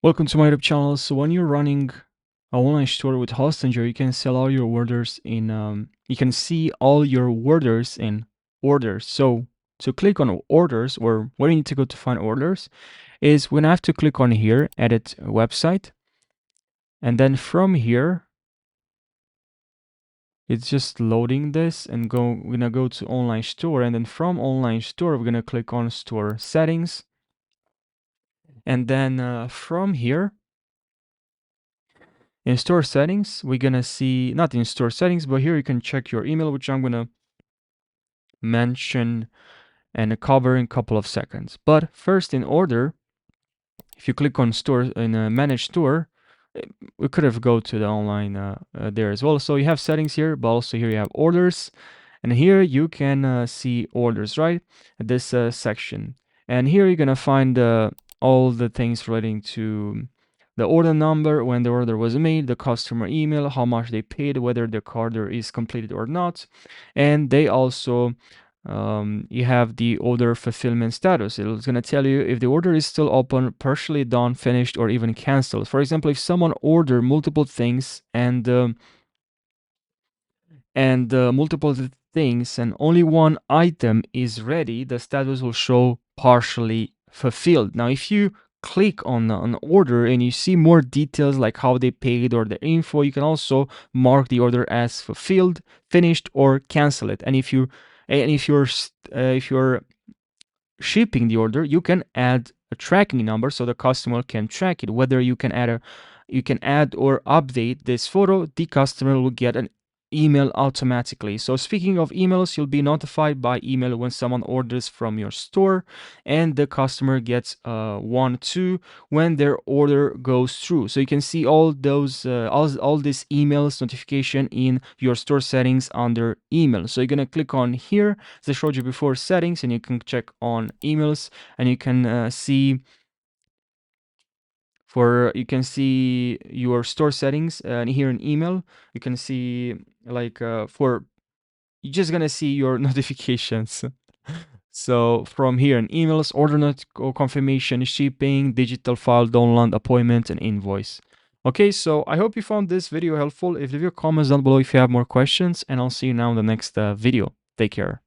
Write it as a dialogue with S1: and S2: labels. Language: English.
S1: Welcome to my YouTube channel. So when you're running an online store with Hostinger, you can sell all your orders in you can see all your orders in orders. So to click on orders, or where you need to go to find orders, is we're gonna have to click on here, edit website, and then from here it's just loading this, and we're gonna go to online store, and then from online store we're gonna click on store settings, and then from here in store settings, we're gonna see, not in store settings, but here you can check your email, which I'm gonna mention and cover in a couple of seconds. But first, in order, if you click on store in manage store, we could have go to the online there as well. So you have settings here, but also here you have orders, and here you can see orders, right? This section, and here you're gonna find all the things relating to the order number, when the order was made, the customer email, how much they paid, whether the order is completed or not, and they also you have the order fulfillment status. It's going to tell you if the order is still open, partially done, finished, or even canceled. For example, if someone ordered multiple things and multiple things and only one item is ready, the status will show partially fulfilled. Now, if you click on an order and you see more details like how they paid or the info, you can also mark the order as fulfilled, finished, or cancel it. And if you're shipping the order, you can add a tracking number so the customer can track it. Whether you can add or update this photo, the customer will get an email automatically. So speaking of emails, you'll be notified by email when someone orders from your store, and the customer gets one too when their order goes through. So you can see all those all these emails notification in your store settings under email. So you're gonna click on here, as I showed you before, settings, and you can check on emails, and you can see your store settings, and here in email you can see like for you're just gonna see your notifications. So from here in emails, order confirmation, shipping, digital file download, appointment, and invoice. Okay, so I hope you found this video helpful. Leave your comments down below if you have more questions, and I'll see you now in the next video. Take care.